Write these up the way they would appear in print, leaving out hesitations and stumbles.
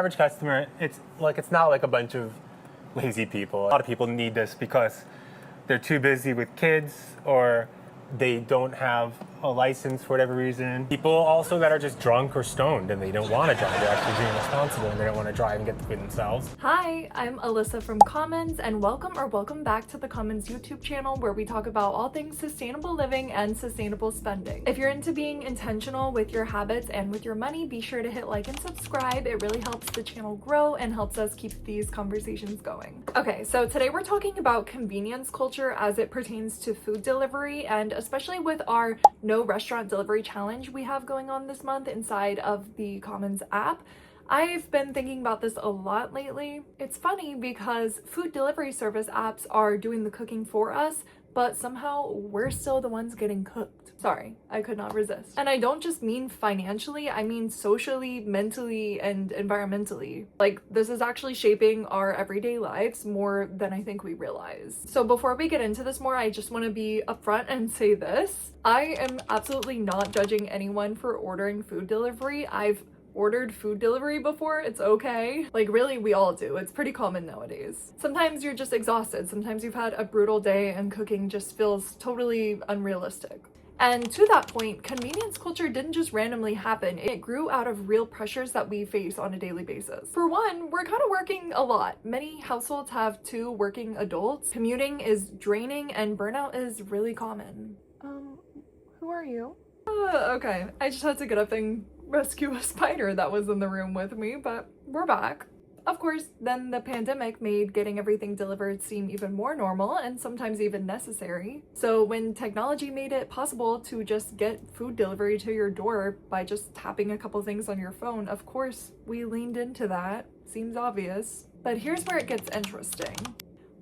Average customer, it's not like a bunch of lazy people. A lot of people need this because they're too busy with kids or they don't have a license for whatever reason. People also that are just drunk or stoned and they don't want to drive. They're actually being responsible and they don't want to drive and get the food themselves. Hi, I'm Alyssa from Commons and welcome back to the Commons YouTube channel where we talk about all things sustainable living and sustainable spending. If you're into being intentional with your habits and with your money, be sure to hit like and subscribe. It really helps the channel grow and helps us keep these conversations going. Okay, so today we're talking about convenience culture as it pertains to food delivery, and especially with our no restaurant delivery challenge we have going on this month inside of the Commons app. I've been thinking about this a lot lately. It's funny because food delivery service apps are doing the cooking for us, but somehow we're still the ones getting cooked. Sorry, I could not resist. And I don't just mean financially, I mean socially, mentally, and environmentally. Like, this is actually shaping our everyday lives more than I think we realize. So before we get into this more, I just want to be upfront and say this. I am absolutely not judging anyone for ordering food delivery. I've ordered food delivery before. It's okay. Like, really, we all do. It's pretty common nowadays. Sometimes you're just exhausted. Sometimes you've had a brutal day and cooking just feels totally unrealistic. And to that point, convenience culture didn't just randomly happen. It grew out of real pressures that we face on a daily basis. For one, we're kind of working a lot. Many households have two working adults. Commuting is draining and burnout is really common. Who are you? Okay, I just had to get up and rescue a spider that was in the room with me, but we're back. Of course, then the pandemic made getting everything delivered seem even more normal and sometimes even necessary. So when technology made it possible to just get food delivery to your door by just tapping a couple things on your phone, of course, we leaned into that. Seems obvious. But here's where it gets interesting.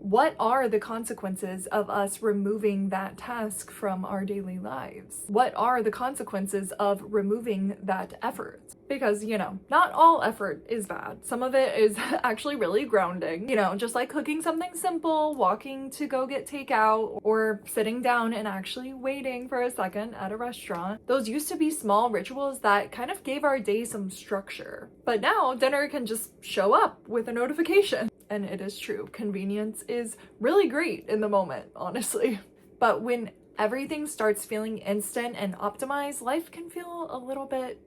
What are the consequences of us removing that task from our daily lives? What are the consequences of removing that effort? Because, not all effort is bad. Some of it is actually really grounding. Just like cooking something simple, walking to go get takeout, or sitting down and actually waiting for a second at a restaurant. Those used to be small rituals that kind of gave our day some structure. But now dinner can just show up with a notification. And it is true, convenience is really great in the moment, honestly. But when everything starts feeling instant and optimized, life can feel a little bit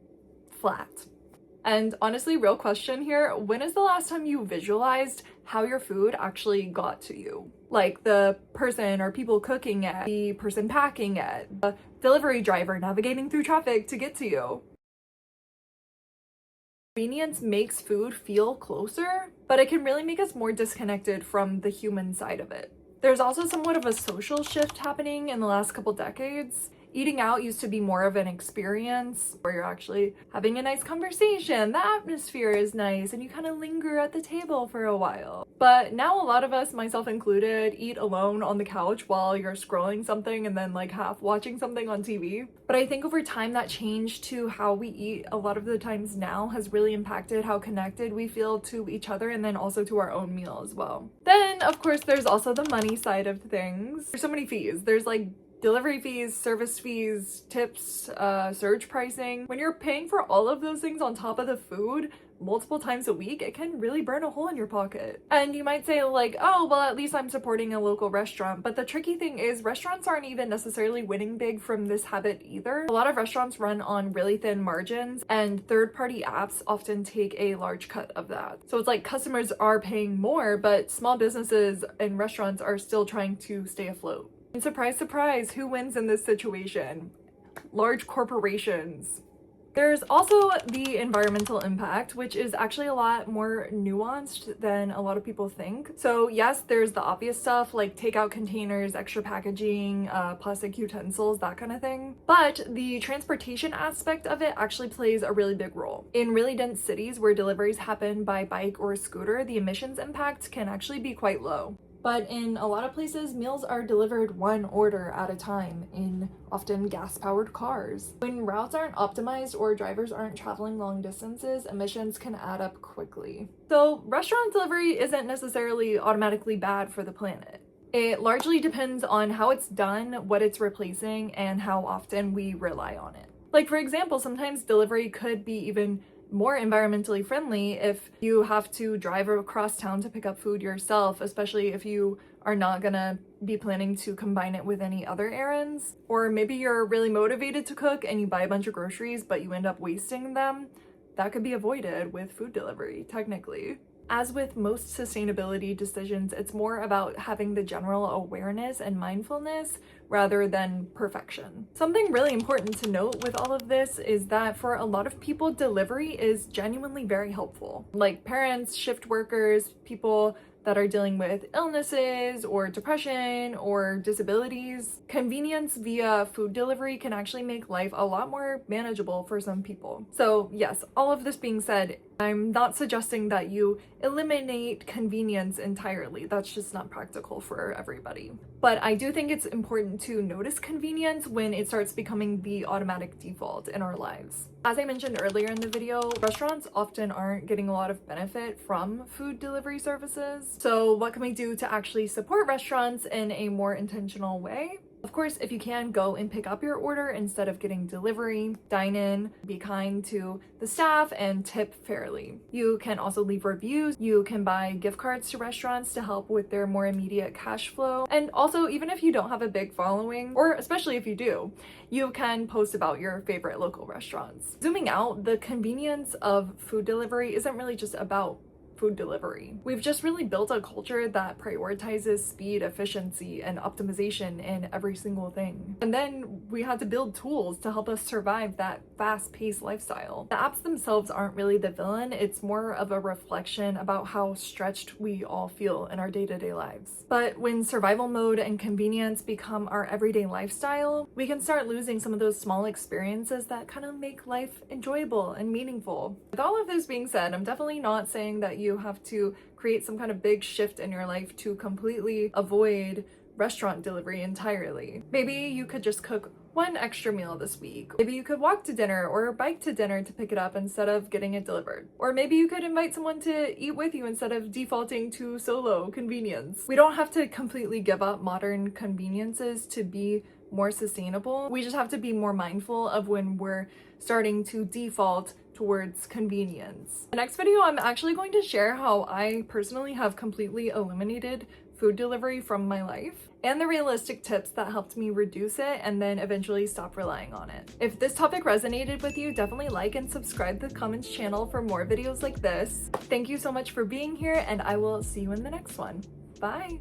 flat. And honestly, real question here, when is the last time you visualized how your food actually got to you? Like the person or people cooking it, the person packing it, the delivery driver navigating through traffic to get to you. Convenience makes food feel closer, but it can really make us more disconnected from the human side of it. There's also somewhat of a social shift happening in the last couple decades. Eating out used to be more of an experience where you're actually having a nice conversation, the atmosphere is nice, and you kind of linger at the table for a while. But now a lot of us, myself included, eat alone on the couch while you're scrolling something and then like half watching something on TV. But I think over time that change to how we eat a lot of the times now has really impacted how connected we feel to each other and then also to our own meal as well. Then, of course, there's also the money side of things. There's so many fees. There's like delivery fees, service fees, tips, surge pricing. When you're paying for all of those things on top of the food multiple times a week, it can really burn a hole in your pocket. And you might say like, oh, well, at least I'm supporting a local restaurant. But the tricky thing is restaurants aren't even necessarily winning big from this habit either. A lot of restaurants run on really thin margins and third-party apps often take a large cut of that. So it's like customers are paying more, but small businesses and restaurants are still trying to stay afloat. And surprise, surprise, who wins in this situation? Large corporations. There's also the environmental impact, which is actually a lot more nuanced than a lot of people think. So yes, there's the obvious stuff like takeout containers, extra packaging, plastic utensils, that kind of thing. But the transportation aspect of it actually plays a really big role. In really dense cities where deliveries happen by bike or scooter, the emissions impact can actually be quite low. But in a lot of places, meals are delivered one order at a time in often gas-powered cars. When routes aren't optimized or drivers aren't traveling long distances, emissions can add up quickly. So restaurant delivery isn't necessarily automatically bad for the planet. It largely depends on how it's done, what it's replacing, and how often we rely on it. Like, for example, sometimes delivery could be even more environmentally friendly if you have to drive across town to pick up food yourself, especially if you are not gonna be planning to combine it with any other errands. Or maybe you're really motivated to cook and you buy a bunch of groceries but you end up wasting them. That could be avoided with food delivery, technically. As with most sustainability decisions, it's more about having the general awareness and mindfulness rather than perfection. Something really important to note with all of this is that for a lot of people, delivery is genuinely very helpful. Like parents, shift workers, people that are dealing with illnesses or depression or disabilities. Convenience via food delivery can actually make life a lot more manageable for some people. So yes, all of this being said, I'm not suggesting that you eliminate convenience entirely. That's just not practical for everybody. But I do think it's important to notice convenience when it starts becoming the automatic default in our lives. As I mentioned earlier in the video, restaurants often aren't getting a lot of benefit from food delivery services. So what can we do to actually support restaurants in a more intentional way? Of course, if you can, go and pick up your order instead of getting delivery, dine in, be kind to the staff, and tip fairly. You can also leave reviews. You can buy gift cards to restaurants to help with their more immediate cash flow. And also, even if you don't have a big following, or especially if you do, you can post about your favorite local restaurants. Zooming out, the convenience of food delivery isn't really just about food delivery. We've just really built a culture that prioritizes speed, efficiency, and optimization in every single thing. And then we had to build tools to help us survive that fast-paced lifestyle. The apps themselves aren't really the villain, it's more of a reflection about how stretched we all feel in our day-to-day lives. But when survival mode and convenience become our everyday lifestyle, we can start losing some of those small experiences that kind of make life enjoyable and meaningful. With all of this being said, I'm definitely not saying that you have to create some kind of big shift in your life to completely avoid restaurant delivery entirely. Maybe you could just cook one extra meal this week. Maybe you could walk to dinner or bike to dinner to pick it up instead of getting it delivered. Or maybe you could invite someone to eat with you instead of defaulting to solo convenience. We don't have to completely give up modern conveniences to be more sustainable. We just have to be more mindful of when we're starting to default towards convenience. The next video, I'm actually going to share how I personally have completely eliminated food delivery from my life and the realistic tips that helped me reduce it and then eventually stop relying on it. If this topic resonated with you, definitely like and subscribe to the Commons channel for more videos like this. Thank you so much for being here, and I will see you in the next one. Bye!